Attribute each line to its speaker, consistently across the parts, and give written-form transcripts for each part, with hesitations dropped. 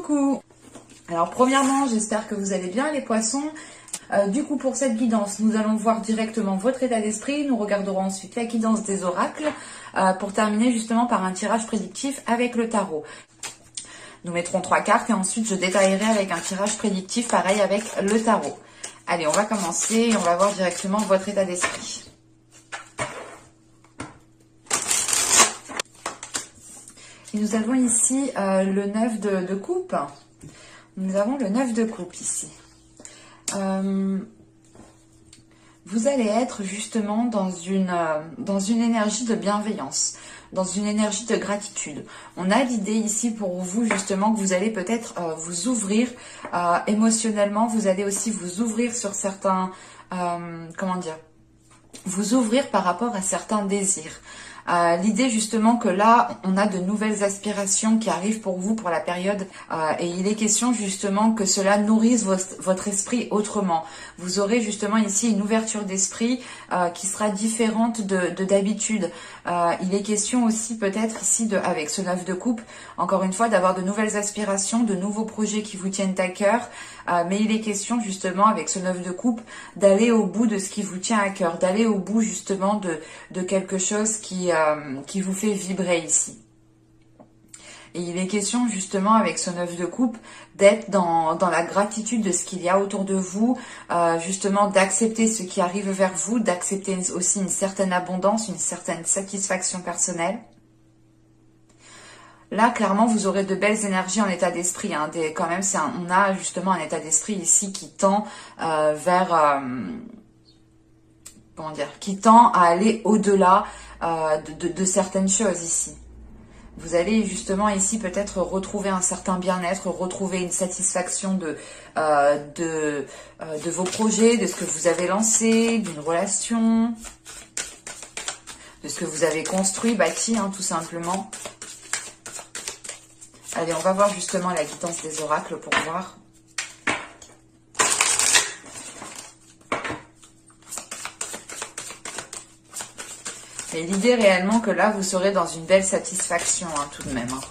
Speaker 1: Coucou! Alors premièrement, j'espère que vous allez bien les poissons. Du coup, pour cette guidance, nous allons voir directement votre état d'esprit. Nous regarderons ensuite la guidance des oracles pour terminer justement par un tirage prédictif avec le tarot. Nous mettrons 3 cartes et ensuite je détaillerai avec un tirage prédictif pareil avec le tarot. Allez, on va commencer et on va voir directement votre état d'esprit. Et nous avons ici le 9 de coupe. Nous avons le 9 de coupe ici. Vous allez être justement dans une énergie de bienveillance, dans une énergie de gratitude. On a l'idée ici pour vous justement que vous allez peut-être vous ouvrir émotionnellement, vous allez aussi vous ouvrir sur certains, vous ouvrir par rapport à certains désirs. L'idée justement que là, on a de nouvelles aspirations qui arrivent pour vous pour la période et il est question justement que cela nourrisse votre esprit autrement. Vous aurez justement ici une ouverture d'esprit qui sera différente de d'habitude. Il est question aussi peut-être ici, avec ce 9 de coupe, encore une fois, d'avoir de nouvelles aspirations, de nouveaux projets qui vous tiennent à cœur. Mais il est question justement avec ce 9 de coupe d'aller au bout de ce qui vous tient à cœur, d'aller au bout justement de quelque chose qui vous fait vibrer ici. Et il est question justement avec ce 9 de coupe d'être dans la gratitude de ce qu'il y a autour de vous, justement d'accepter ce qui arrive vers vous, d'accepter aussi une certaine abondance, une certaine satisfaction personnelle. Là, clairement, vous aurez de belles énergies en état d'esprit. Hein, quand même, on a justement un état d'esprit ici qui tend vers... qui tend à aller au-delà de certaines choses ici. Vous allez justement ici peut-être retrouver un certain bien-être, retrouver une satisfaction de vos projets, de ce que vous avez lancé, d'une relation, de ce que vous avez construit, bâti, hein, tout simplement. Allez, on va voir justement la guidance des oracles pour voir. Et l'idée réellement que là, vous serez dans une belle satisfaction, hein, tout de même. Hein.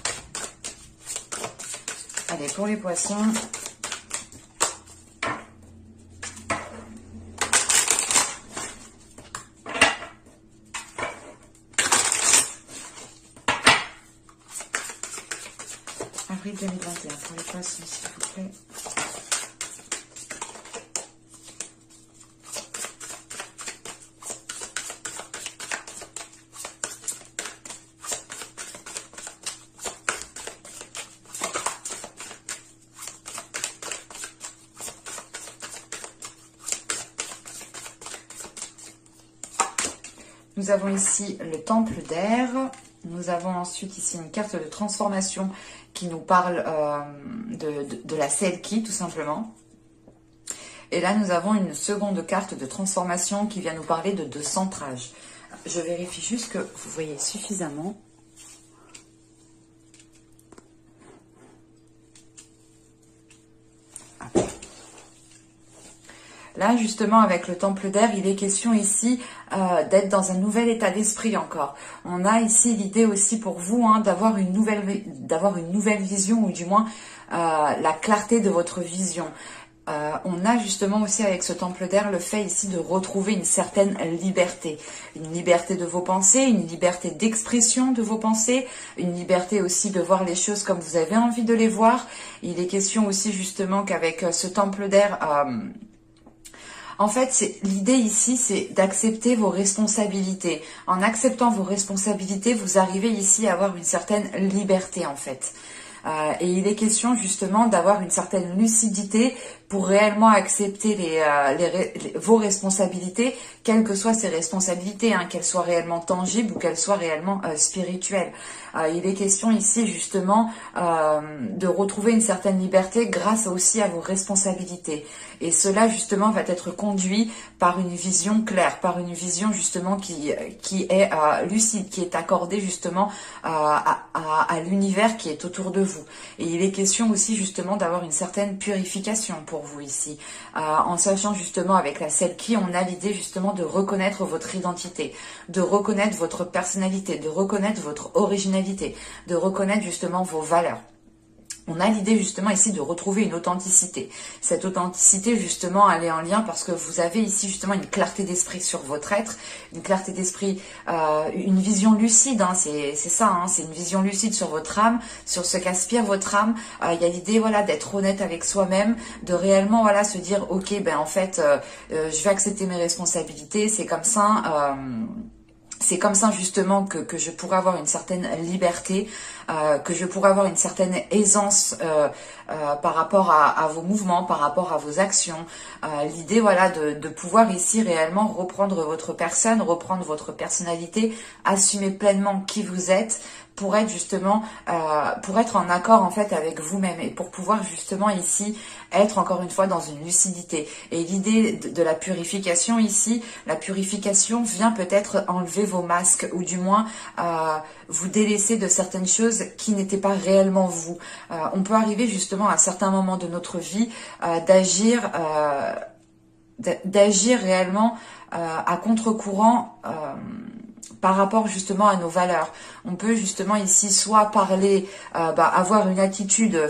Speaker 1: Allez, pour les poissons. Avril 2021, pour les poissons, s'il vous plaît. Nous avons ici le temple d'air. Nous avons ensuite ici une carte de transformation qui nous parle de la Selkie, tout simplement. Et là, nous avons une seconde carte de transformation qui vient nous parler de centrage. Je vérifie juste que vous voyez suffisamment. Là, justement, avec le temple d'air, il est question ici d'être dans un nouvel état d'esprit encore. On a ici l'idée aussi pour vous hein, d'avoir une nouvelle vision, ou du moins la clarté de votre vision. On a justement aussi avec ce temple d'air le fait ici de retrouver une certaine liberté. Une liberté de vos pensées, une liberté d'expression de vos pensées, une liberté aussi de voir les choses comme vous avez envie de les voir. Il est question aussi justement qu'avec ce temple d'air... en fait, l'idée ici, c'est d'accepter vos responsabilités. En acceptant vos responsabilités, vous arrivez ici à avoir une certaine liberté, en fait. Et il est question justement d'avoir une certaine lucidité pour réellement accepter vos responsabilités, quelles que soient ces responsabilités, hein, qu'elles soient réellement tangibles ou qu'elles soient réellement spirituelles. Il est question ici justement de retrouver une certaine liberté grâce aussi à vos responsabilités. Et cela justement va être conduit par une vision claire, par une vision justement qui est lucide, qui est accordée justement à l'univers qui est autour de vous. Et il est question aussi justement d'avoir une certaine purification pour vous ici. En sachant justement avec la Selkie, on a l'idée justement de reconnaître votre identité, de reconnaître votre personnalité, de reconnaître votre originalité, de reconnaître justement vos valeurs. On a l'idée justement ici de retrouver une authenticité. Cette authenticité justement, elle est en lien parce que vous avez ici justement une clarté d'esprit sur votre être, une clarté d'esprit, une vision lucide, hein, c'est ça, hein, c'est une vision lucide sur votre âme, sur ce qu'aspire votre âme. Il y a l'idée voilà d'être honnête avec soi-même, de réellement voilà se dire ok ben en fait je vais accepter mes responsabilités, c'est comme ça. C'est comme ça justement que je pourrais avoir une certaine liberté, que je pourrais avoir une certaine aisance par rapport à vos mouvements, par rapport à vos actions. L'idée voilà de pouvoir ici réellement reprendre votre personne, reprendre votre personnalité, assumer pleinement qui vous êtes, pour être justement, pour être en accord en fait avec vous-même et pour pouvoir justement ici être encore une fois dans une lucidité. Et l'idée de la purification ici, la purification vient peut-être enlever vos masques ou du moins vous délaisser de certaines choses qui n'étaient pas réellement vous. On peut arriver justement à certains moments de notre vie d'agir réellement à contre-courant par rapport justement à nos valeurs. On peut justement ici soit parler, avoir une attitude,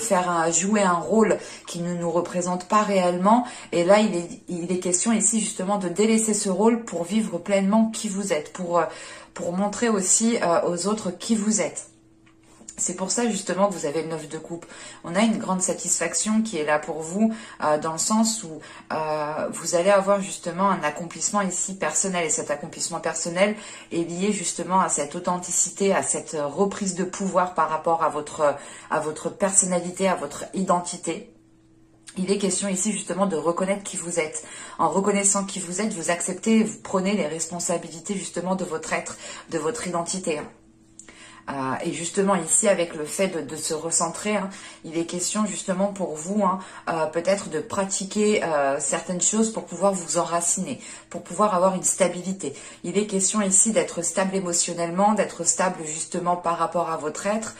Speaker 1: jouer un rôle qui ne nous représente pas réellement. Et là, il est question ici justement de délaisser ce rôle pour vivre pleinement qui vous êtes, pour montrer aussi aux autres qui vous êtes. C'est pour ça justement que vous avez le 9 de coupe. On a une grande satisfaction qui est là pour vous dans le sens où vous allez avoir justement un accomplissement ici personnel. Et cet accomplissement personnel est lié justement à cette authenticité, à cette reprise de pouvoir par rapport à votre personnalité, à votre identité. Il est question ici justement de reconnaître qui vous êtes. En reconnaissant qui vous êtes, vous acceptez, vous prenez les responsabilités justement de votre être, de votre identité. Et justement ici avec le fait de se recentrer, hein, il est question justement pour vous peut-être de pratiquer certaines choses pour pouvoir vous enraciner, pour pouvoir avoir une stabilité. Il est question ici d'être stable émotionnellement, d'être stable justement par rapport à votre être.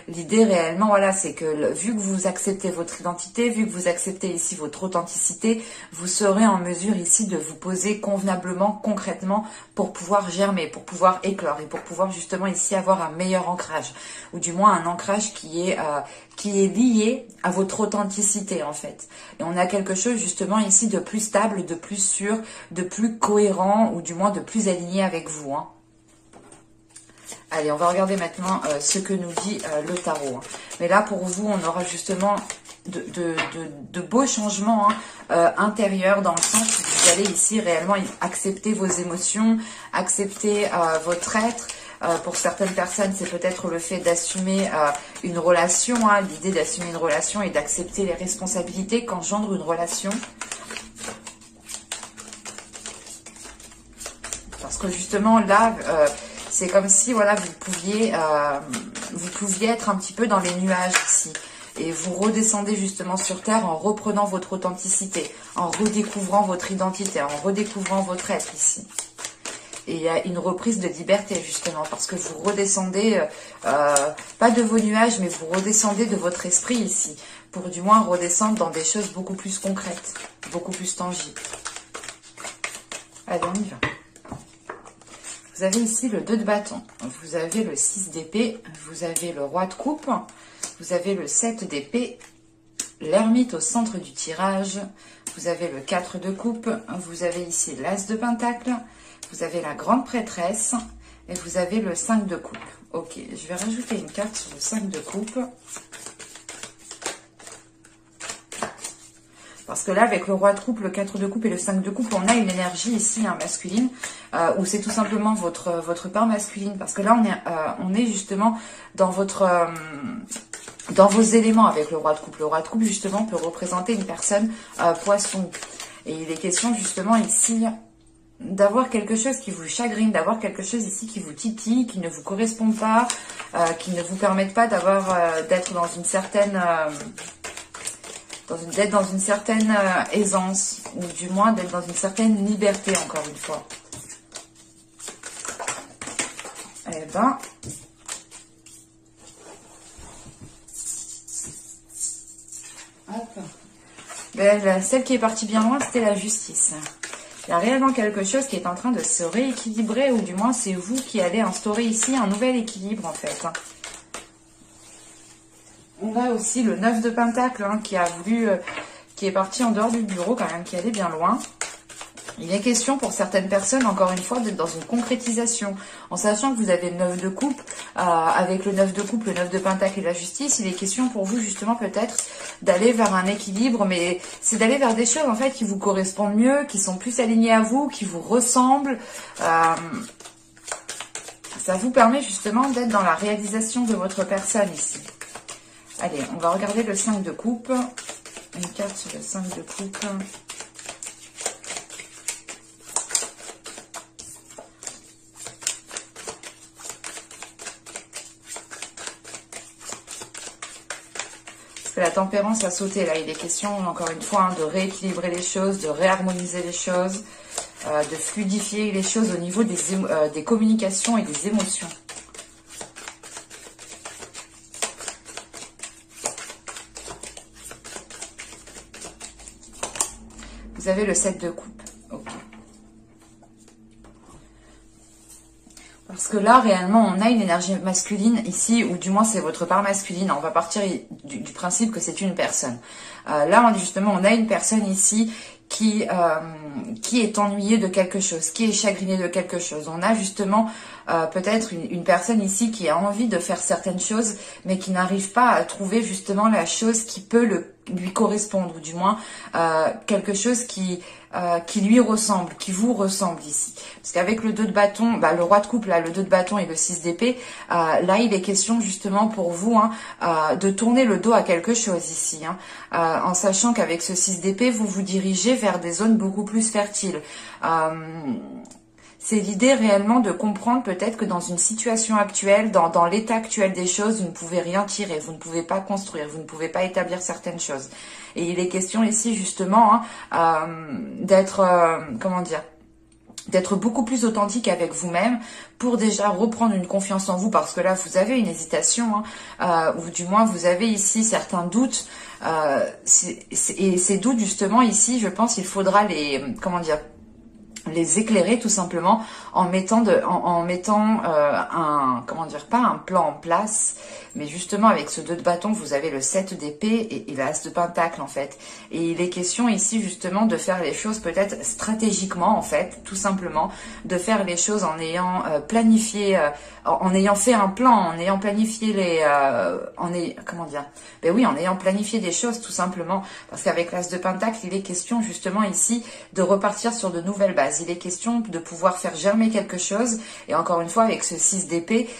Speaker 1: L'idée réellement voilà c'est que vu que vous acceptez votre identité, vu que vous acceptez ici votre authenticité, vous serez en mesure ici de vous poser convenablement, concrètement pour pouvoir germer, pour pouvoir éclore et pour pouvoir justement ici avoir un meilleur ancrage, ou du moins un ancrage qui est lié à votre authenticité en fait. Et on a quelque chose justement ici de plus stable, de plus sûr, de plus cohérent, ou du moins de plus aligné avec vous. Hein. Allez, on va regarder maintenant ce que nous dit le tarot. Hein. Mais là, pour vous, on aura justement de beaux changements intérieurs dans le sens où vous allez ici réellement accepter vos émotions, accepter votre être. Pour certaines personnes, c'est peut-être le fait d'assumer une relation, hein, l'idée d'assumer une relation et d'accepter les responsabilités qu'engendre une relation. Parce que justement, là, c'est comme si voilà, vous pouviez être un petit peu dans les nuages ici. Et vous redescendez justement sur Terre en reprenant votre authenticité, en redécouvrant votre identité, en redécouvrant votre être ici. Et il y a une reprise de liberté justement parce que vous redescendez, pas de vos nuages, mais vous redescendez de votre esprit ici. Pour du moins redescendre dans des choses beaucoup plus concrètes, beaucoup plus tangibles. Allez, on y va. Vous avez ici le 2 de bâton, vous avez le 6 d'épée, vous avez le roi de coupe, vous avez le 7 d'épée, l'ermite au centre du tirage, vous avez le 4 de coupe, vous avez ici l'as de pentacle, vous avez la grande prêtresse et vous avez le 5 de coupe. Ok, je vais rajouter une carte sur le 5 de coupe. Parce que là, avec le roi de coupe, le 4 de coupe et le 5 de coupe, on a une énergie ici masculine, où c'est tout simplement votre part masculine. Parce que là, on est justement dans dans vos éléments avec le roi de coupe. Le roi de coupe, justement, peut représenter une personne poisson. Et il est question, justement, ici d'avoir quelque chose qui vous chagrine, d'avoir quelque chose ici qui vous titille, qui ne vous correspond pas, qui ne vous permettent pas d'être dans une certaine... d'être dans une certaine aisance, ou du moins d'être dans une certaine liberté, encore une fois. Eh ben... Hop. Ben, celle qui est partie bien loin, c'était la justice. Il y a réellement quelque chose qui est en train de se rééquilibrer, ou du moins c'est vous qui allez instaurer ici un nouvel équilibre, en fait. on a aussi le 9 de Pentacle hein, qui a voulu, qui est parti en dehors du bureau quand même, qui allait bien loin. Il est question pour certaines personnes, encore une fois, d'être dans une concrétisation. En sachant que vous avez le 9 de coupe, avec le 9 de coupe, le 9 de pentacle et la justice, il est question pour vous justement peut-être d'aller vers un équilibre, mais c'est d'aller vers des choses en fait qui vous correspondent mieux, qui sont plus alignées à vous, qui vous ressemblent. Ça vous permet justement d'être dans la réalisation de votre personne ici. Allez, on va regarder le 5 de coupe. Une carte sur le 5 de coupe. La tempérance a sauté là, il est question encore une fois hein, de rééquilibrer les choses, de réharmoniser les choses, de fluidifier les choses au niveau des communications et des émotions. Vous avez le 7 de coupe. Ok. Parce que là, réellement, on a une énergie masculine ici, ou du moins c'est votre part masculine. On va partir du principe que c'est une personne. Là, justement, on a une personne ici qui est ennuyée de quelque chose, qui est chagrinée de quelque chose. On a justement peut-être une personne ici qui a envie de faire certaines choses, mais qui n'arrive pas à trouver justement la chose qui peut lui correspondre, ou du moins quelque chose qui lui ressemble, qui vous ressemble ici. Parce qu'avec le 2 de bâton, le roi de coupe, là, le 2 de bâton et le 6 d'épée, là, il est question justement pour vous hein, de tourner le dos à quelque chose ici. Hein, en sachant qu'avec ce 6 d'épée, vous vous dirigez vers des zones beaucoup plus fertiles. C'est l'idée réellement de comprendre peut-être que dans une situation actuelle, dans l'état actuel des choses, vous ne pouvez rien tirer, vous ne pouvez pas construire, vous ne pouvez pas établir certaines choses. Et il est question ici justement hein, d'être, comment dire, d'être beaucoup plus authentique avec vous-même pour déjà reprendre une confiance en vous, parce que là vous avez une hésitation hein, ou du moins vous avez ici certains doutes et ces doutes justement ici, je pense il faudra comment dire, les éclairer tout simplement en mettant un, comment dire, pas un plan en place, mais justement avec ce 2 de bâton, vous avez le 7 d'épée et l'as de pentacle en fait. Et il est question ici justement de faire les choses peut-être stratégiquement en fait, tout simplement, de faire les choses en ayant planifié, en ayant fait un plan, en ayant planifié comment dire, ben oui, en ayant planifié des choses tout simplement, parce qu'avec l'as de pentacle, il est question justement ici de repartir sur de nouvelles bases. Il est question de pouvoir faire germer quelque chose, et encore une fois avec ce 6 d'épée,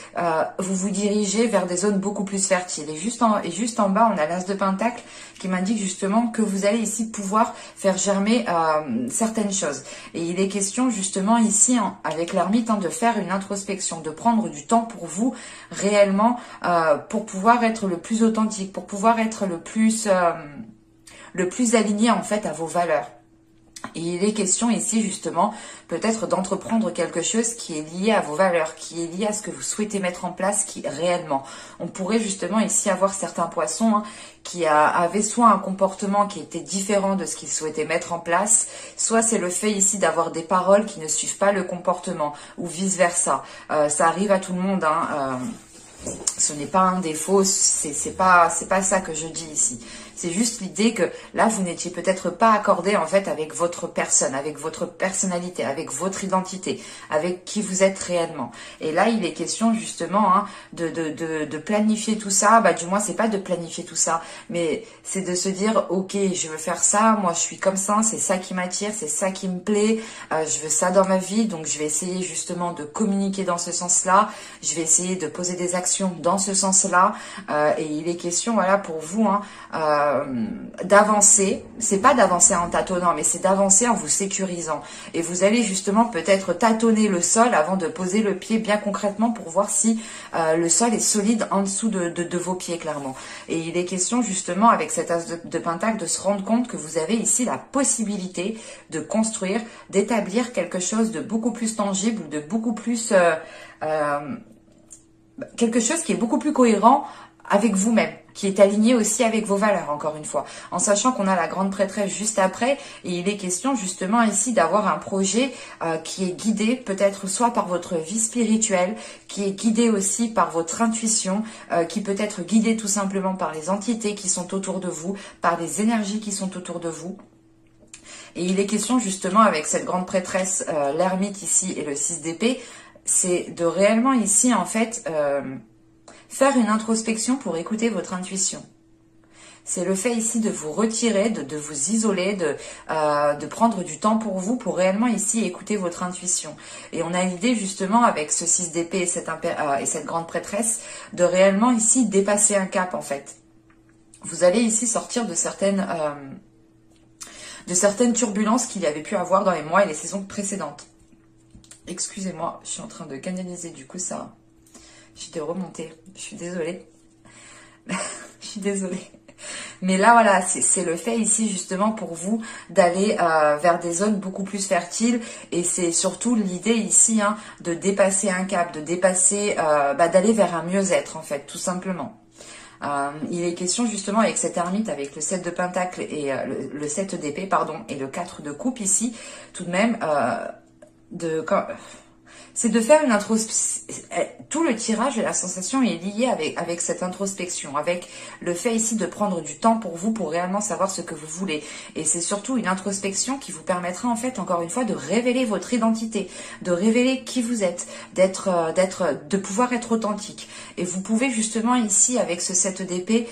Speaker 1: vous vous dirigez vers des zones beaucoup plus fertiles. Et juste en bas, on a l'as de pentacle qui m'indique justement que vous allez ici pouvoir faire germer certaines choses. Et il est question justement ici, avec l'ermite, de faire une introspection, de prendre du temps pour vous réellement, pour pouvoir être le plus authentique, pour pouvoir être le plus aligné en fait à vos valeurs. Et il est question ici justement peut-être d'entreprendre quelque chose qui est lié à vos valeurs, qui est lié à ce que vous souhaitez mettre en place, qui réellement. On pourrait justement ici avoir certains poissons hein, qui avaient soit un comportement qui était différent de ce qu'ils souhaitaient mettre en place, soit c'est le fait ici d'avoir des paroles qui ne suivent pas le comportement, ou vice versa. Ça arrive à tout le monde, hein, ce n'est pas un défaut, c'est pas ça que je dis ici. C'est juste l'idée que là, vous n'étiez peut-être pas accordé en fait avec votre personne, avec votre personnalité, avec votre identité, avec qui vous êtes réellement. Et là, il est question justement hein, de planifier tout ça. Du moins, c'est pas de planifier tout ça, mais c'est de se dire, ok, je veux faire ça, moi je suis comme ça, c'est ça qui m'attire, c'est ça qui me plaît, je veux ça dans ma vie, donc je vais essayer justement de communiquer dans ce sens-là, je vais essayer de poser des actions dans ce sens-là, et il est question, voilà, pour vous, hein, d'avancer, c'est pas d'avancer en tâtonnant, mais c'est d'avancer en vous sécurisant. Et vous allez justement peut-être tâtonner le sol avant de poser le pied bien concrètement pour voir si le sol est solide en dessous de vos pieds clairement. Et il est question justement avec cet as de pentacle de se rendre compte que vous avez ici la possibilité de construire, d'établir quelque chose de beaucoup plus tangible, de beaucoup plus quelque chose qui est beaucoup plus cohérent avec vous-même. qui est aligné aussi avec vos valeurs, encore une fois, en sachant qu'on a la grande prêtresse juste après, et il est question justement ici d'avoir un projet qui est guidé peut-être soit par votre vie spirituelle, qui est guidé aussi par votre intuition, qui peut être guidé tout simplement par les entités qui sont autour de vous, par les énergies qui sont autour de vous. Et il est question justement avec cette grande prêtresse, l'ermite ici et le 6 d'épée, c'est de réellement ici en fait... faire une introspection pour écouter votre intuition. C'est le fait ici de vous retirer, de vous isoler, de prendre du temps pour vous, pour réellement ici écouter votre intuition. Et on a l'idée justement avec ce 6 d'épée et cette grande prêtresse, de réellement ici dépasser un cap en fait. Vous allez ici sortir de certaines turbulences qu'il y avait pu avoir dans les mois et les saisons précédentes. Excusez-moi, je suis en train de canaliser du coup ça... J'étais remontée, je suis désolée. Je suis désolée. Mais là, voilà, c'est le fait ici justement pour vous d'aller vers des zones beaucoup plus fertiles. Et c'est surtout l'idée ici de dépasser un cap, de dépasser, d'aller vers un mieux-être en fait, tout simplement. Il est question justement avec cette ermite, avec le 7 de pentacle et le 7 d'épée, pardon, et le 4 de coupe ici, tout de même, c'est de faire une introspection. Tout le tirage et la sensation est lié avec cette introspection, avec le fait ici de prendre du temps pour vous, pour réellement savoir ce que vous voulez. Et c'est surtout une introspection qui vous permettra en fait, encore une fois, de révéler votre identité, de révéler qui vous êtes, de pouvoir être authentique. Et vous pouvez justement ici, avec ce 7 d'épée,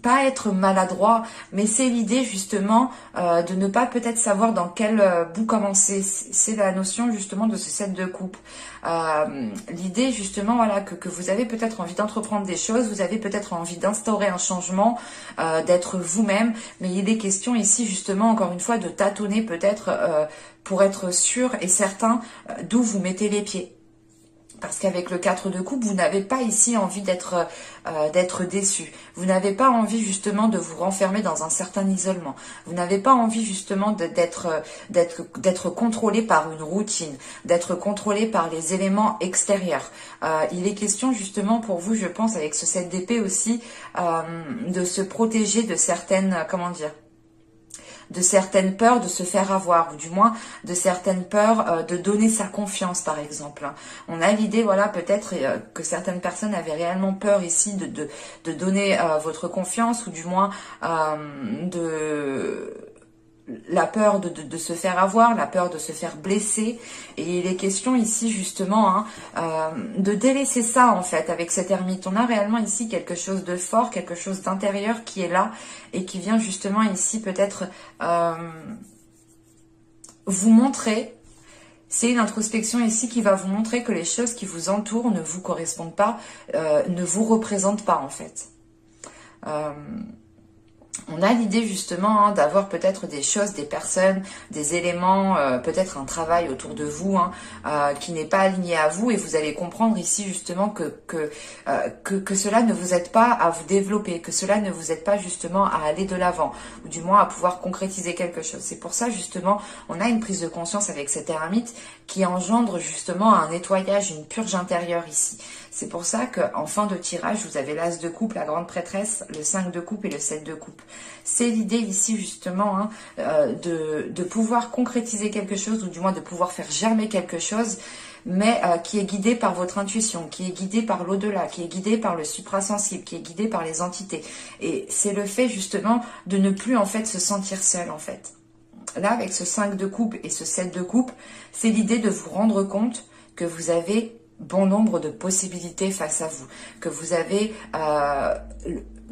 Speaker 1: pas être maladroit, mais c'est l'idée justement de ne pas peut-être savoir dans quel bout commencer. C'est la notion justement de ce 7 de coupe. L'idée justement voilà que vous avez peut-être envie d'entreprendre des choses, vous avez peut-être envie d'instaurer un changement, d'être vous-même, mais il est question ici justement encore une fois de tâtonner peut-être pour être sûr et certain d'où vous mettez les pieds. Parce qu'avec le 4 de coupe, vous n'avez pas ici envie d'être déçu. Vous n'avez pas envie justement de vous renfermer dans un certain isolement. Vous n'avez pas envie justement d'être contrôlé par une routine, d'être contrôlé par les éléments extérieurs. Il est question justement pour vous, je pense, avec ce 7 d'épée aussi, de se protéger de certaines, de certaines peurs de se faire avoir, ou du moins de certaines peurs de donner sa confiance, par exemple. On a l'idée, voilà, peut-être que certaines personnes avaient réellement peur ici de donner votre confiance, ou du moins la peur de se faire avoir, la peur de se faire blesser. Et il est question ici justement de délaisser ça en fait avec cette ermite. On a réellement ici quelque chose de fort, quelque chose d'intérieur qui est là et qui vient justement ici peut-être vous montrer. C'est une introspection ici qui va vous montrer que les choses qui vous entourent ne vous correspondent pas, ne vous représentent pas en fait. On a l'idée justement d'avoir peut-être des choses, des personnes, des éléments, peut-être un travail autour de vous qui n'est pas aligné à vous, et vous allez comprendre ici justement que cela ne vous aide pas à vous développer, que cela ne vous aide pas justement à aller de l'avant, ou du moins à pouvoir concrétiser quelque chose. C'est pour ça justement on a une prise de conscience avec cette ermite qui engendre justement un nettoyage, une purge intérieure ici. C'est pour ça qu'en fin de tirage, vous avez l'As de coupe, la grande prêtresse, le 5 de coupe et le 7 de coupe. C'est l'idée ici justement de pouvoir concrétiser quelque chose, ou du moins de pouvoir faire germer quelque chose, mais qui est guidé par votre intuition, qui est guidé par l'au-delà, qui est guidé par le suprasensible, qui est guidé par les entités. Et c'est le fait justement de ne plus en fait se sentir seul en fait. Là, avec ce 5 de coupe et ce 7 de coupe, c'est l'idée de vous rendre compte que vous avez bon nombre de possibilités face à vous, que vous avez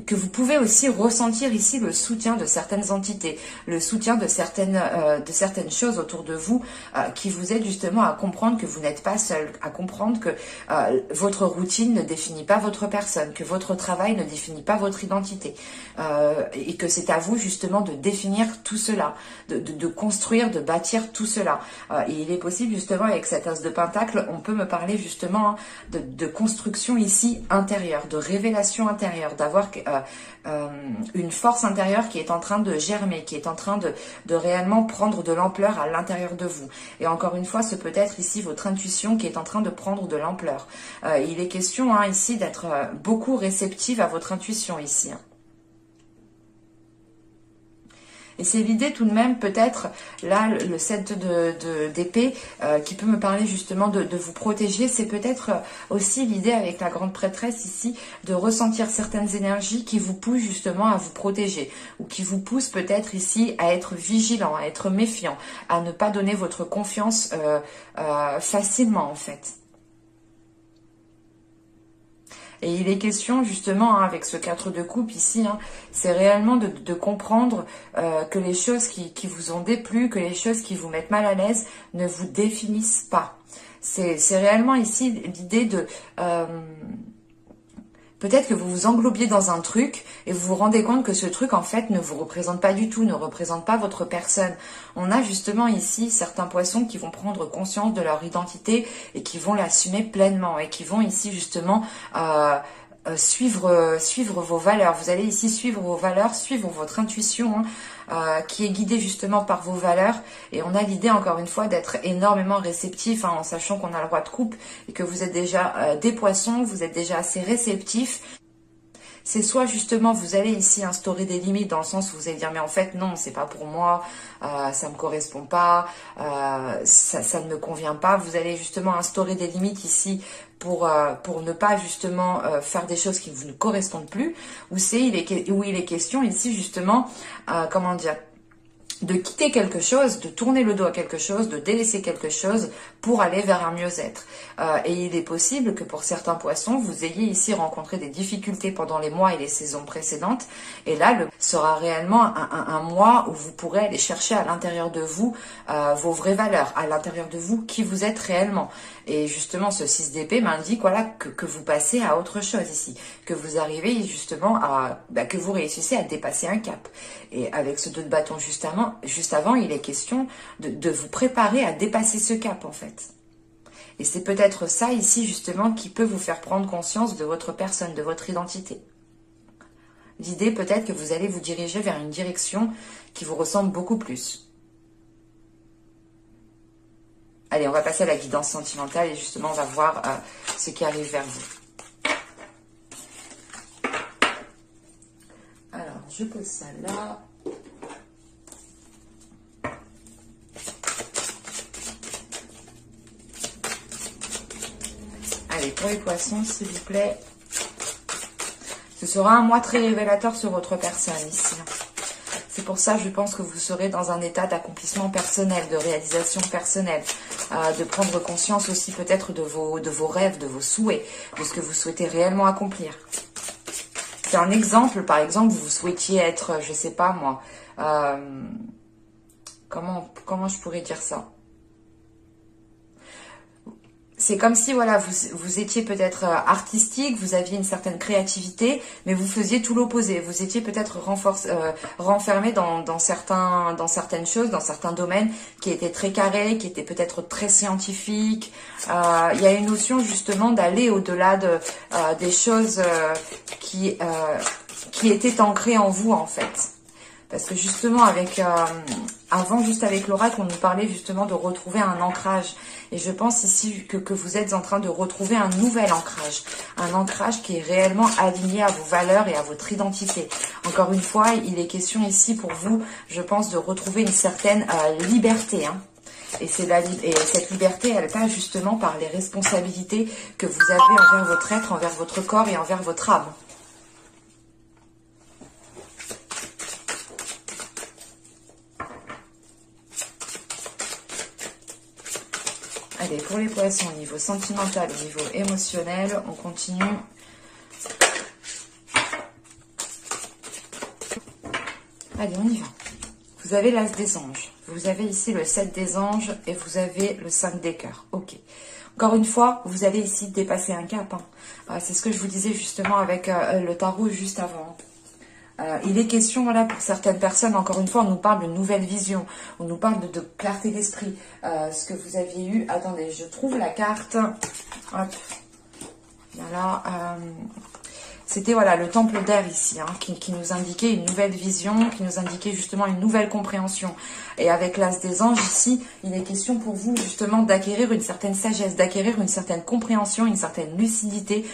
Speaker 1: que vous pouvez aussi ressentir ici le soutien de certaines entités, le soutien de certaines choses autour de vous qui vous aident justement à comprendre que vous n'êtes pas seul, à comprendre que votre routine ne définit pas votre personne, que votre travail ne définit pas votre identité, et que c'est à vous justement de définir tout cela, de construire, de bâtir tout cela. Et il est possible justement avec cet as de pentacle, on peut me parler justement de construction ici intérieure, de révélation intérieure, d'avoir avec une force intérieure qui est en train de germer, qui est en train de réellement prendre de l'ampleur à l'intérieur de vous. Et encore une fois, ce peut être ici votre intuition qui est en train de prendre de l'ampleur. Il est question ici d'être beaucoup réceptive à votre intuition ici. Et c'est l'idée tout de même, peut-être, là, le 7 d'épée, qui peut me parler justement de vous protéger. C'est peut-être aussi l'idée avec la grande prêtresse ici, de ressentir certaines énergies qui vous poussent justement à vous protéger. Ou qui vous poussent peut-être ici à être vigilant, à être méfiant, à ne pas donner votre confiance facilement en fait. Et il est question justement avec ce 4 de coupe ici, c'est réellement de comprendre que les choses qui vous ont déplu, que les choses qui vous mettent mal à l'aise ne vous définissent pas. C'est réellement ici l'idée de... peut-être que vous vous englobiez dans un truc et vous vous rendez compte que ce truc, en fait, ne vous représente pas du tout, ne représente pas votre personne. On a justement ici certains poissons qui vont prendre conscience de leur identité et qui vont l'assumer pleinement et qui vont ici justement suivre vos valeurs. Vous allez ici suivre vos valeurs, suivre votre intuition, qui est guidée justement par vos valeurs. Et on a l'idée, encore une fois, d'être énormément réceptif, en sachant qu'on a le roi de coupe et que vous êtes déjà des poissons, vous êtes déjà assez réceptifs. C'est soit justement vous allez ici instaurer des limites dans le sens où vous allez dire mais en fait non, c'est pas pour moi, ça me correspond pas, ça ne me convient pas. Vous allez justement instaurer des limites ici pour ne pas justement faire des choses qui vous ne correspondent plus. Ou il est question ici justement, comment dire, de quitter quelque chose, de tourner le dos à quelque chose, de délaisser quelque chose pour aller vers un mieux-être. Et il est possible que pour certains poissons, vous ayez ici rencontré des difficultés pendant les mois et les saisons précédentes. Et là, sera réellement un mois où vous pourrez aller chercher à l'intérieur de vous vos vraies valeurs, à l'intérieur de vous qui vous êtes réellement. Et justement, ce 6 d'épée m'indique voilà, que vous passez à autre chose ici, que vous arrivez justement que vous réussissez à dépasser un cap. Et avec ce 2 de bâton juste avant, il est question de vous préparer à dépasser ce cap en fait. Et c'est peut-être ça ici justement qui peut vous faire prendre conscience de votre personne, de votre identité. L'idée peut-être que vous allez vous diriger vers une direction qui vous ressemble beaucoup plus. Allez, on va passer à la guidance sentimentale et justement on va voir ce qui arrive vers vous. Alors, je pose ça là. Allez, pour les poissons, s'il vous plaît. Ce sera un mois très révélateur sur votre personne ici. C'est pour ça, je pense que vous serez dans un état d'accomplissement personnel, de réalisation personnelle, de prendre conscience aussi peut-être de vos rêves, de vos souhaits, de ce que vous souhaitez réellement accomplir. C'est un exemple, par exemple, vous souhaitiez être, je sais pas moi, comment je pourrais dire ça ? C'est comme si voilà vous étiez peut-être artistique, vous aviez une certaine créativité, mais vous faisiez tout l'opposé. Vous étiez peut-être renfermé dans certaines choses, dans certains domaines qui étaient très carrés, qui étaient peut-être très scientifiques. Il y a une notion justement d'aller au-delà des choses qui étaient ancrées en vous en fait. Parce que justement, avant, juste avec l'oracle, on nous parlait justement de retrouver un ancrage. Et je pense ici que vous êtes en train de retrouver un nouvel ancrage. Un ancrage qui est réellement aligné à vos valeurs et à votre identité. Encore une fois, il est question ici pour vous, je pense, de retrouver une certaine liberté. Et cette liberté, elle passe justement par les responsabilités que vous avez envers votre être, envers votre corps et envers votre âme. Allez, pour les poissons, au niveau sentimental, au niveau émotionnel, on continue. Allez, on y va. Vous avez l'As des anges. Vous avez ici le 7 des anges et vous avez le 5 des cœurs. Ok. Encore une fois, vous allez ici dépasser un cap. C'est ce que je vous disais justement avec le tarot juste avant. Il est question, voilà, pour certaines personnes, encore une fois, on nous parle de nouvelle vision, on nous parle de clarté d'esprit. Ce que vous aviez eu, attendez, je trouve la carte, hop, voilà, C'était voilà le temple d'air ici, hein, qui nous indiquait une nouvelle vision, qui nous indiquait justement une nouvelle compréhension. Et avec l'as des anges ici, il est question pour vous justement d'acquérir une certaine sagesse, d'acquérir une certaine compréhension, une certaine lucidité.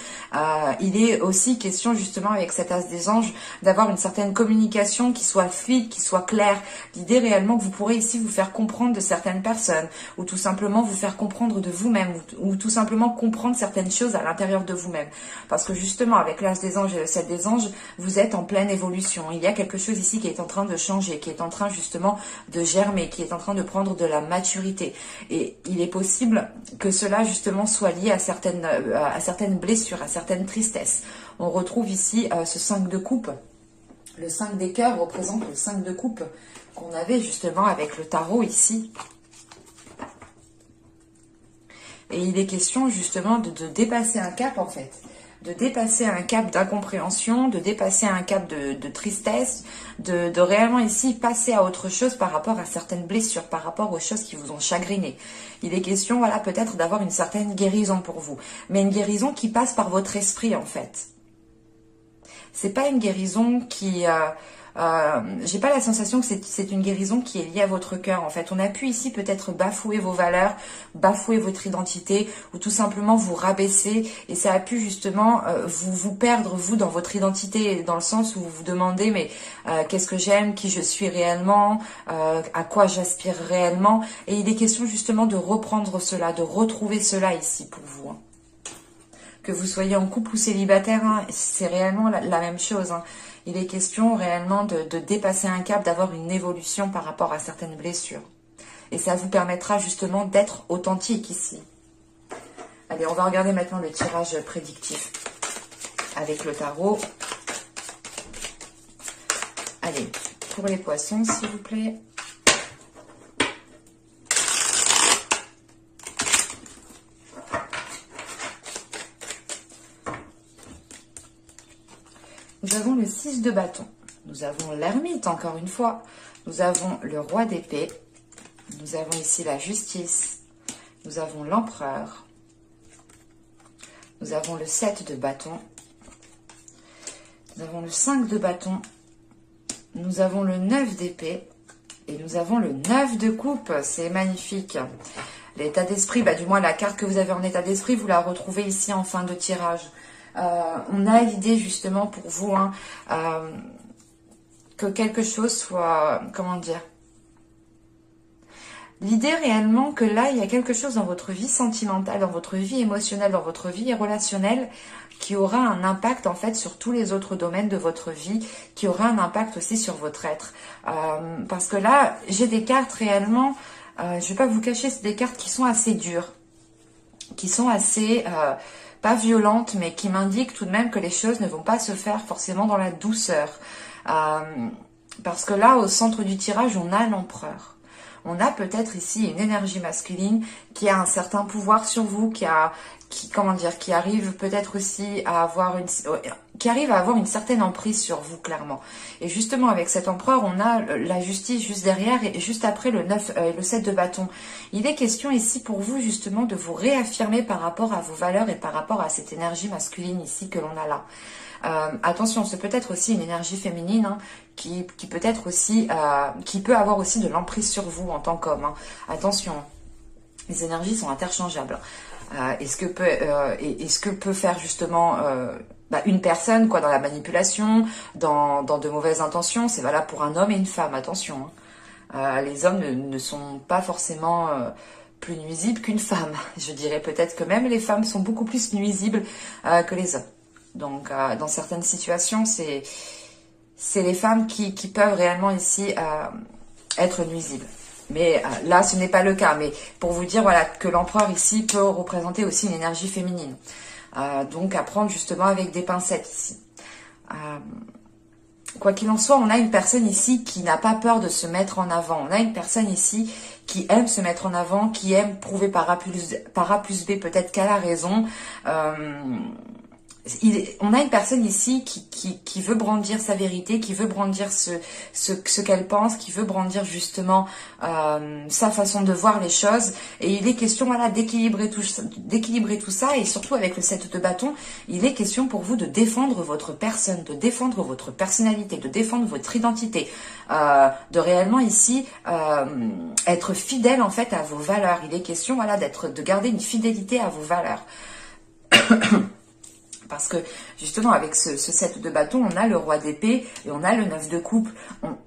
Speaker 1: Il est aussi question justement avec cet as des anges d'avoir une certaine communication qui soit fluide, qui soit claire. L'idée réellement que vous pourrez ici vous faire comprendre de certaines personnes, ou tout simplement vous faire comprendre de vous-même, ou tout simplement comprendre certaines choses à l'intérieur de vous-même. Parce que justement avec l'as des anges et le 7 des anges, vous êtes en pleine évolution. Il y a quelque chose ici qui est en train de changer, qui est en train justement de germer, qui est en train de prendre de la maturité. Et il est possible que cela justement soit lié à certaines blessures, à certaines tristesses. On retrouve ici ce 5 de coupe. Le 5 des cœurs représente le 5 de coupe qu'on avait justement avec le tarot ici. Et il est question justement de dépasser un cap en fait. De dépasser un cap d'incompréhension, de dépasser un cap de tristesse, de réellement ici passer à autre chose par rapport à certaines blessures, par rapport aux choses qui vous ont chagriné. Il est question, voilà, peut-être d'avoir une certaine guérison pour vous, mais une guérison qui passe par votre esprit en fait. C'est pas une guérison qui... j'ai pas la sensation que c'est une guérison qui est liée à votre cœur en fait. On a pu ici peut-être bafouer vos valeurs, bafouer votre identité ou tout simplement vous rabaisser et ça a pu justement vous perdre vous dans votre identité dans le sens où vous vous demandez mais qu'est-ce que j'aime, qui je suis réellement, à quoi j'aspire réellement et il est question justement de reprendre cela, de retrouver cela ici pour vous. Hein. Que vous soyez en couple ou célibataire, hein, c'est réellement la même chose. Hein. Il est question réellement de dépasser un cap, d'avoir une évolution par rapport à certaines blessures. Et ça vous permettra justement d'être authentique ici. Allez, on va regarder maintenant le tirage prédictif avec le tarot. Allez, pour les poissons, s'il vous plaît. Nous avons le 6 de bâton. Nous avons l'ermite, encore une fois. Nous avons le roi d'épée. Nous avons ici la justice. Nous avons l'empereur. Nous avons le 7 de bâton. Nous avons le 5 de bâton. Nous avons le 9 d'épée. Et nous avons le 9 de coupe. C'est magnifique. L'état d'esprit, du moins la carte que vous avez en état d'esprit, vous la retrouvez ici en fin de tirage. On a l'idée justement pour vous hein, que quelque chose soit, comment dire, l'idée réellement que là il y a quelque chose dans votre vie sentimentale, dans votre vie émotionnelle, dans votre vie relationnelle qui aura un impact en fait sur tous les autres domaines de votre vie, qui aura un impact aussi sur votre être. Parce que là j'ai des cartes réellement, je ne vais pas vous cacher, c'est des cartes qui sont assez dures, qui sont assez... pas violente, mais qui m'indique tout de même que les choses ne vont pas se faire forcément dans la douceur. Parce que là, au centre du tirage, on a l'empereur. On a peut-être ici une énergie masculine qui a un certain pouvoir sur vous, qui arrive peut-être aussi à avoir une certaine emprise sur vous, clairement. Et justement, avec cet empereur, on a la justice juste derrière et juste après le 9 et le 7 de bâton. Il est question ici pour vous, justement, de vous réaffirmer par rapport à vos valeurs et par rapport à cette énergie masculine ici que l'on a là. Attention, c'est peut-être aussi une énergie féminine hein, qui peut être aussi, qui peut avoir aussi de l'emprise sur vous en tant qu'homme. Hein. Attention, les énergies sont interchangeables. Et ce que peut faire justement une personne quoi dans la manipulation, dans de mauvaises intentions, c'est valable pour un homme et une femme, attention. Hein. Les hommes ne sont pas forcément plus nuisibles qu'une femme. Je dirais peut-être que même les femmes sont beaucoup plus nuisibles que les hommes. Donc dans certaines situations, c'est les femmes qui peuvent réellement ici être nuisibles. Mais là, ce n'est pas le cas. Mais pour vous dire voilà, que l'empereur ici peut représenter aussi une énergie féminine. Donc à prendre justement avec des pincettes ici. Quoi qu'il en soit, on a une personne ici qui n'a pas peur de se mettre en avant. On a une personne ici qui aime se mettre en avant, qui aime prouver par A plus B peut-être qu'elle a raison. on a une personne ici qui veut brandir sa vérité, qui veut brandir ce qu'elle pense, qui veut brandir justement sa façon de voir les choses. Et il est question, voilà, d'équilibrer tout ça. Et surtout avec le 7 de bâton, il est question pour vous de défendre votre personne, de défendre votre personnalité, de défendre votre identité, de réellement ici être fidèle en fait à vos valeurs. Il est question, voilà, de garder une fidélité à vos valeurs. Parce que justement avec ce 7 de bâton, on a le roi d'épée et on a le 9 de coupe.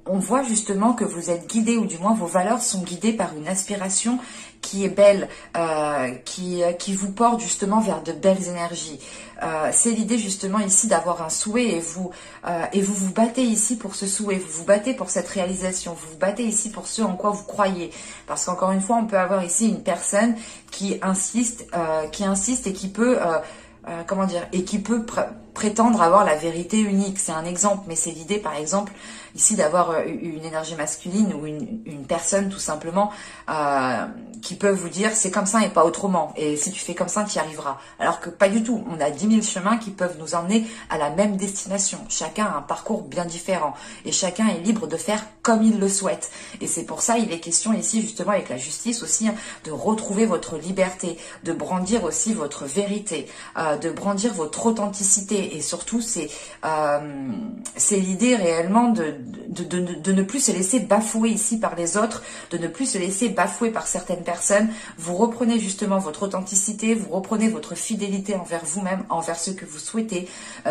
Speaker 1: On voit justement que vous êtes guidé, ou du moins vos valeurs sont guidées par une aspiration qui est belle, qui vous porte justement vers de belles énergies. C'est l'idée justement ici d'avoir un souhait et vous vous battez ici pour ce souhait, vous vous battez pour cette réalisation, vous vous battez ici pour ce en quoi vous croyez. Parce qu'encore une fois, on peut avoir ici une personne qui insiste et qui peut... comment dire, et qui peut prétendre avoir la vérité unique. C'est un exemple, mais c'est l'idée par exemple ici d'avoir une énergie masculine ou une personne tout simplement qui peut vous dire c'est comme ça et pas autrement, et si tu fais comme ça tu y arriveras, alors que pas du tout. On a 10 000 chemins qui peuvent nous emmener à la même destination. Chacun a un parcours bien différent et chacun est libre de faire comme il le souhaite, et c'est pour ça il est question ici justement avec la justice aussi de retrouver votre liberté, de brandir aussi votre vérité, de brandir votre authenticité, et surtout c'est l'idée réellement de ne plus se laisser bafouer ici par les autres, de ne plus se laisser bafouer par certaines personnes. Vous reprenez justement votre authenticité, vous reprenez votre fidélité envers vous-même, envers ce que vous souhaitez.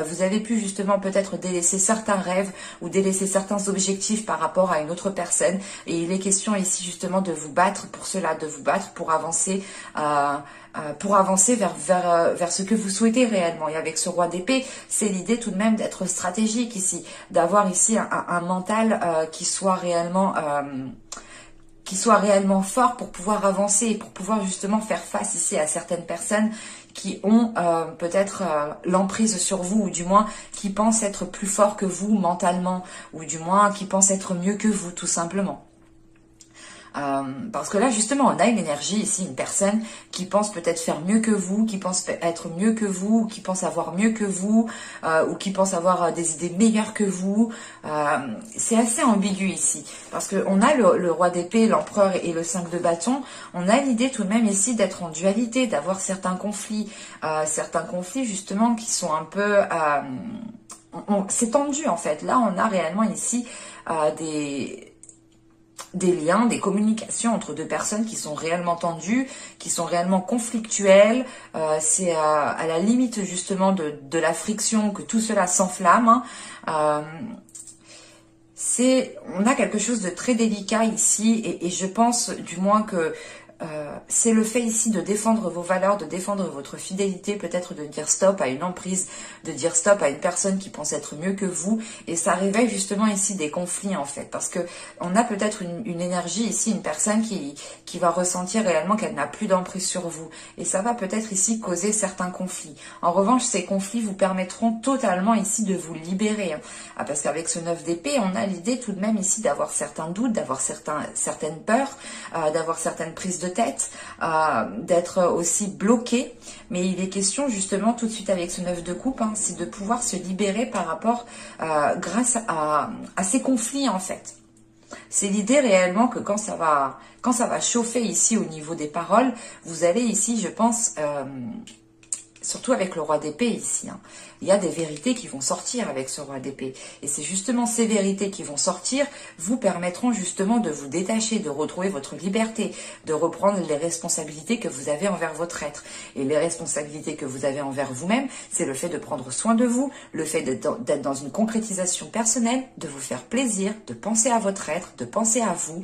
Speaker 1: Vous avez pu justement peut-être délaisser certains rêves ou délaisser certains objectifs par rapport à une autre personne, et il est question ici justement de vous battre pour cela, de vous battre pour avancer vers ce que vous souhaitez réellement. Et avec ce roi d'épée, c'est l'idée tout de même d'être stratégique ici, d'avoir ici un mental qui soit réellement fort pour pouvoir avancer, pour pouvoir justement faire face ici à certaines personnes qui ont peut-être l'emprise sur vous, ou du moins qui pensent être plus forts que vous mentalement, ou du moins qui pensent être mieux que vous tout simplement. Parce que là justement on a une énergie ici, une personne qui pense peut-être faire mieux que vous, qui pense être mieux que vous, qui pense avoir mieux que vous, ou qui pense avoir des idées meilleures que vous. C'est assez ambigu ici, parce que on a le roi d'épée, l'empereur et le 5 de bâton. On a l'idée tout de même ici d'être en dualité, d'avoir certains conflits justement qui sont un peu... c'est tendu en fait. Là on a réellement ici des liens, des communications entre deux personnes qui sont réellement tendues, qui sont réellement conflictuelles. C'est à la limite justement de la friction que tout cela s'enflamme. On a quelque chose de très délicat ici, et je pense du moins que c'est le fait ici de défendre vos valeurs, de défendre votre fidélité, peut-être de dire stop à une emprise, de dire stop à une personne qui pense être mieux que vous, et ça réveille justement ici des conflits en fait, parce que on a peut-être une énergie ici, une personne qui va ressentir réellement qu'elle n'a plus d'emprise sur vous, et ça va peut-être ici causer certains conflits. En revanche, ces conflits vous permettront totalement ici de vous libérer, parce qu'avec ce 9 d'épée, on a l'idée tout de même ici d'avoir certains doutes, d'avoir certaines peurs, d'avoir certaines prises de tête, d'être aussi bloqué, mais il est question justement tout de suite avec ce 9 de coupe, c'est de pouvoir se libérer par rapport grâce à ces conflits en fait. C'est l'idée réellement que quand ça va chauffer ici au niveau des paroles, vous allez ici, je pense, surtout avec le roi d'épée ici, il y a des vérités qui vont sortir avec ce roi d'épée. Et c'est justement ces vérités qui vont sortir vous permettront justement de vous détacher, de retrouver votre liberté, de reprendre les responsabilités que vous avez envers votre être. Et les responsabilités que vous avez envers vous-même, c'est le fait de prendre soin de vous, le fait d'être dans une concrétisation personnelle, de vous faire plaisir, de penser à votre être, de penser à vous,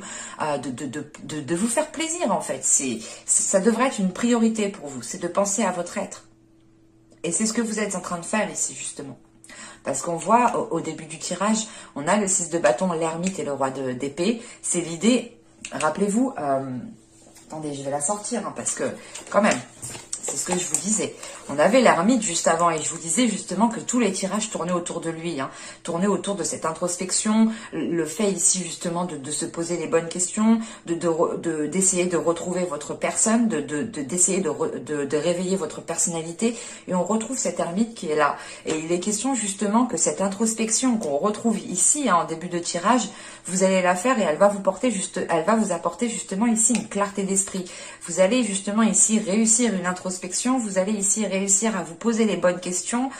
Speaker 1: de vous faire plaisir en fait. Ça devrait être une priorité pour vous, c'est de penser à votre être. Et c'est ce que vous êtes en train de faire ici, justement. Parce qu'on voit, au début du tirage, on a le 6 de bâton, l'ermite et le roi d'épée. C'est l'idée, rappelez-vous, attendez, je vais la sortir, parce que, quand même, C'est ce que je vous disais. On avait l'ermite juste avant et je vous disais justement que tous les tirages tournaient autour de lui, hein, tournaient autour de cette introspection, le fait ici justement de se poser les bonnes questions, d'essayer de retrouver votre personne, d'essayer de réveiller votre personnalité, et on retrouve cet ermite qui est là. Et il est question justement que cette introspection qu'on retrouve ici, hein, en début de tirage, vous allez la faire et elle va vous apporter justement ici une clarté d'esprit. Vous allez justement ici réussir une introspection, vous allez ici réussir à vous poser les bonnes questions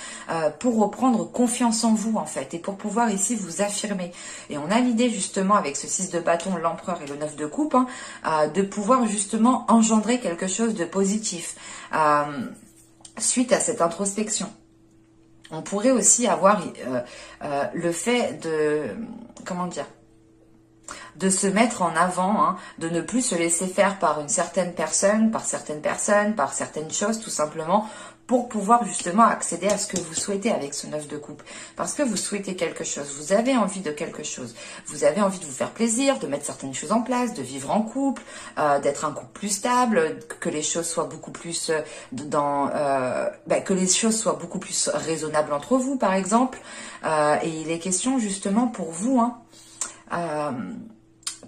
Speaker 1: pour reprendre confiance en vous en fait et pour pouvoir ici vous affirmer. Et on a l'idée justement avec ce 6 de bâton, l'empereur et le 9 de coupe, hein, de pouvoir justement engendrer quelque chose de positif suite à cette introspection. On pourrait aussi avoir le fait de, comment dire, de se mettre en avant, hein, de ne plus se laisser faire par une certaine personne, par certaines choses tout simplement, pour pouvoir justement accéder à ce que vous souhaitez avec ce 9 de coupe. Parce que vous souhaitez quelque chose, vous avez envie de quelque chose, vous avez envie de vous faire plaisir, de mettre certaines choses en place, de vivre en couple, d'être un couple plus stable, que les choses soient beaucoup plus que les choses soient beaucoup plus raisonnables entre vous par exemple. Et il est question justement pour vous, hein,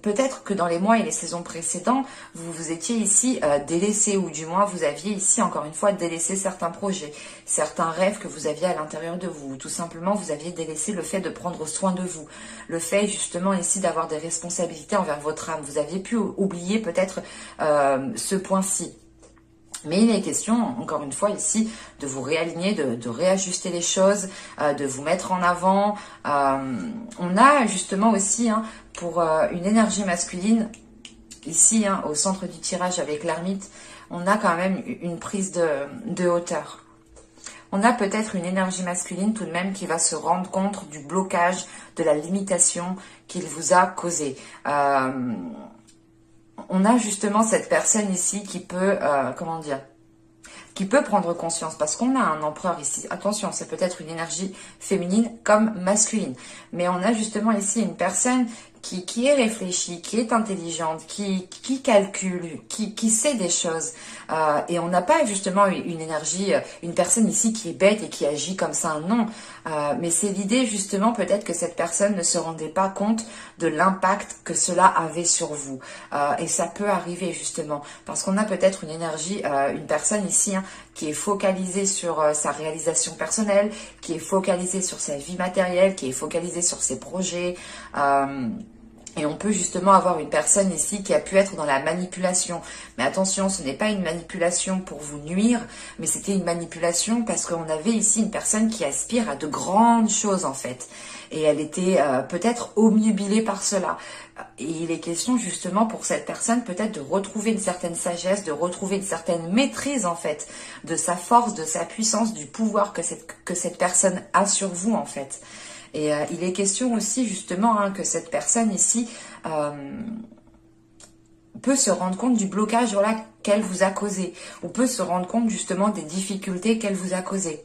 Speaker 1: peut-être que dans les mois et les saisons précédents, vous vous étiez ici délaissé, ou du moins vous aviez ici encore une fois délaissé certains projets, certains rêves que vous aviez à l'intérieur de vous. Tout simplement, vous aviez délaissé le fait de prendre soin de vous, le fait justement ici d'avoir des responsabilités envers votre âme. Vous aviez pu oublier peut-être ce point-ci. Mais il est question, encore une fois, ici, de vous réaligner, de réajuster les choses, de vous mettre en avant. On a justement aussi, hein, pour une énergie masculine, ici, hein, au centre du tirage avec l'ermite, on a quand même une prise de hauteur. On a peut-être une énergie masculine tout de même qui va se rendre compte du blocage, de la limitation qu'il vous a causé. On a justement cette personne ici qui peut, comment dire, qui peut prendre conscience, parce qu'on a un empereur ici. Attention, c'est peut-être une énergie féminine comme masculine, mais on a justement ici une personne qui est réfléchie, qui est intelligente, qui calcule, qui sait des choses. Et on n'a pas justement une énergie, une personne ici qui est bête et qui agit comme ça, non. Mais c'est l'idée justement peut-être que cette personne ne se rendait pas compte de l'impact que cela avait sur vous. Et ça peut arriver justement, parce qu'on a peut-être une énergie, une personne ici, hein, qui est focalisée sur sa réalisation personnelle, qui est focalisée sur sa vie matérielle, qui est focalisée sur ses projets. Et on peut justement avoir une personne ici qui a pu être dans la manipulation. Mais attention, ce n'est pas une manipulation pour vous nuire, mais c'était une manipulation parce qu'on avait ici une personne qui aspire à de grandes choses en fait. Et elle était peut-être obnubilée par cela. Et il est question justement pour cette personne peut-être de retrouver une certaine sagesse, de retrouver une certaine maîtrise en fait, de sa force, de sa puissance, du pouvoir que cette personne a sur vous en fait. Et il est question aussi justement, hein, que cette personne ici peut se rendre compte du blocage, voilà, qu'elle vous a causé, ou peut se rendre compte justement des difficultés qu'elle vous a causées.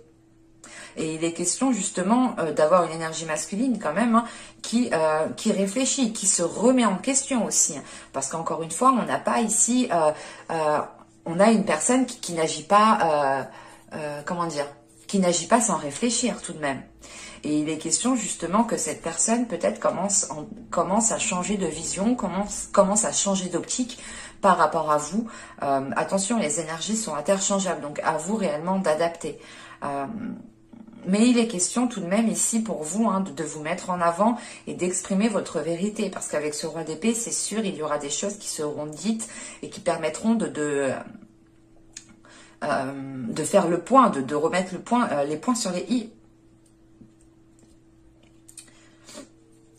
Speaker 1: Et il est question justement d'avoir une énergie masculine quand même, hein, qui réfléchit, qui se remet en question aussi. Hein, parce qu'encore une fois, on n'a pas ici, on a une personne qui n'agit pas, comment dire, qui n'agit pas sans réfléchir tout de même. Et il est question justement que cette personne peut-être commence à changer de vision, commence à changer d'optique par rapport à vous. Attention, les énergies sont interchangeables, donc à vous réellement d'adapter. Mais il est question tout de même ici pour vous, hein, de vous mettre en avant et d'exprimer votre vérité. Parce qu'avec ce roi d'épée, c'est sûr, il y aura des choses qui seront dites et qui permettront de faire le point, de remettre les points sur les i.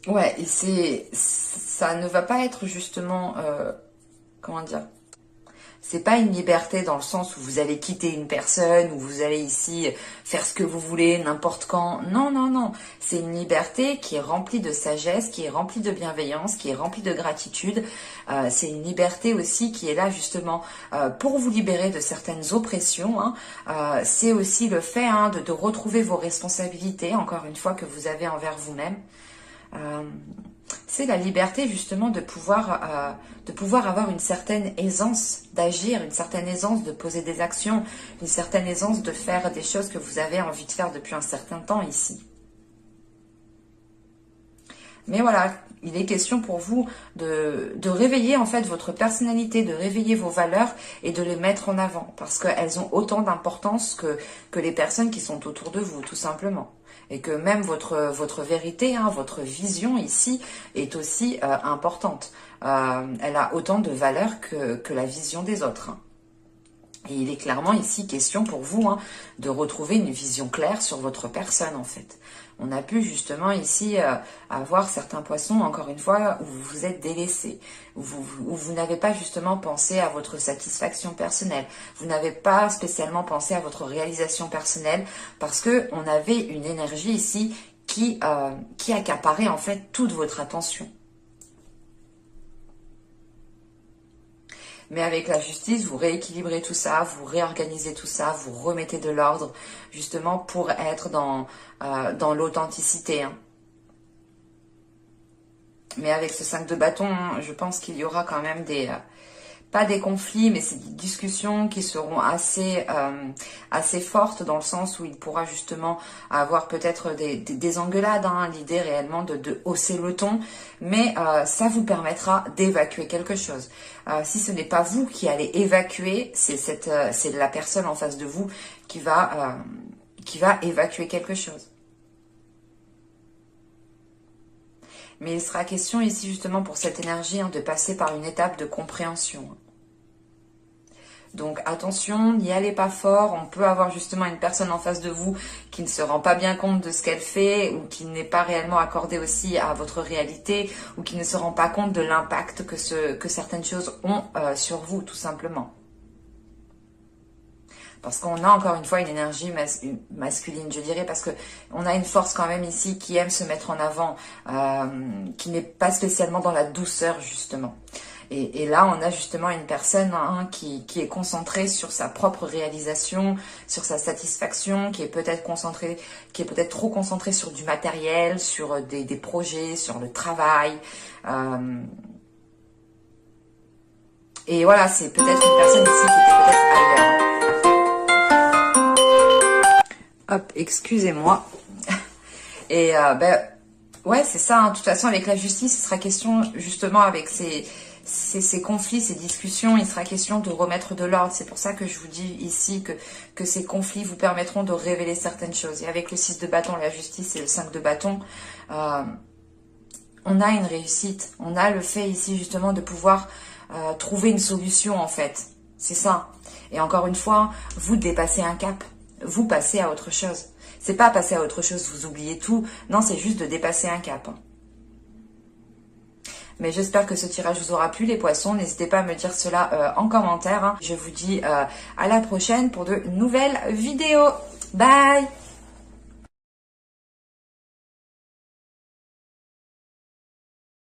Speaker 1: Ouais, et ça ne va pas être justement, comment dire, c'est pas une liberté dans le sens où vous allez quitter une personne, où vous allez ici faire ce que vous voulez, n'importe quand. Non, non, non. C'est une liberté qui est remplie de sagesse, qui est remplie de bienveillance, qui est remplie de gratitude. C'est une liberté aussi qui est là justement pour vous libérer de certaines oppressions. Hein. C'est aussi le fait, hein, de retrouver vos responsabilités, encore une fois, que vous avez envers vous-même. C'est la liberté justement de pouvoir avoir une certaine aisance d'agir, une certaine aisance de poser des actions, une certaine aisance de faire des choses que vous avez envie de faire depuis un certain temps ici. Mais voilà, il est question pour vous de réveiller en fait votre personnalité, de réveiller vos valeurs et de les mettre en avant. Parce qu'elles ont autant d'importance que les personnes qui sont autour de vous, tout simplement. Et que même votre vérité, hein, votre vision ici est aussi importante. Elle a autant de valeur que la vision des autres. Hein. Et il est clairement ici question pour vous hein, de retrouver une vision claire sur votre personne en fait. On a pu justement ici avoir certains poissons, encore une fois, où vous vous êtes délaissés, où vous n'avez pas justement pensé à votre satisfaction personnelle, vous n'avez pas spécialement pensé à votre réalisation personnelle, parce que on avait une énergie ici qui accaparait en fait toute votre attention. Mais avec la justice, vous rééquilibrez tout ça, vous réorganisez tout ça, vous remettez de l'ordre, justement pour être dans l'authenticité. Hein. Mais avec ce 5 de bâton, je pense qu'il y aura quand même pas des conflits, mais c'est des discussions qui seront assez fortes dans le sens où il pourra justement avoir peut-être des engueulades, hein, l'idée réellement de hausser le ton, mais ça vous permettra d'évacuer quelque chose. Si ce n'est pas vous qui allez évacuer, c'est la personne en face de vous qui va évacuer quelque chose. Mais il sera question ici justement pour cette énergie hein, de passer par une étape de compréhension. Donc attention, n'y allez pas fort, on peut avoir justement une personne en face de vous qui ne se rend pas bien compte de ce qu'elle fait ou qui n'est pas réellement accordée aussi à votre réalité ou qui ne se rend pas compte de l'impact que certaines choses ont sur vous tout simplement. Parce qu'on a encore une fois une énergie masculine, je dirais, parce qu'on a une force quand même ici qui aime se mettre en avant, qui n'est pas spécialement dans la douceur justement. Et là, on a justement une personne hein, qui est concentrée sur sa propre réalisation, sur sa satisfaction, qui est peut-être trop concentrée sur du matériel, sur des projets, sur le travail. Et voilà, c'est peut-être une personne ici qui était peut-être ailleurs. Hop, excusez-moi. Et ouais, c'est ça. Hein. De toute façon, avec la justice, il sera question justement avec ces conflits, ces discussions, il sera question de remettre de l'ordre. C'est pour ça que je vous dis ici que ces conflits vous permettront de révéler certaines choses. Et avec le 6 de bâton, la justice et le 5 de bâton, on a une réussite. On a le fait ici justement de pouvoir trouver une solution en fait. C'est ça. Et encore une fois, vous dépassez un cap. Vous passez à autre chose. C'est pas passer à autre chose, vous oubliez tout. Non, c'est juste de dépasser un cap. Mais j'espère que ce tirage vous aura plu les poissons. N'hésitez pas à me dire cela en commentaire. Hein. Je vous dis à la prochaine pour de nouvelles vidéos. Bye!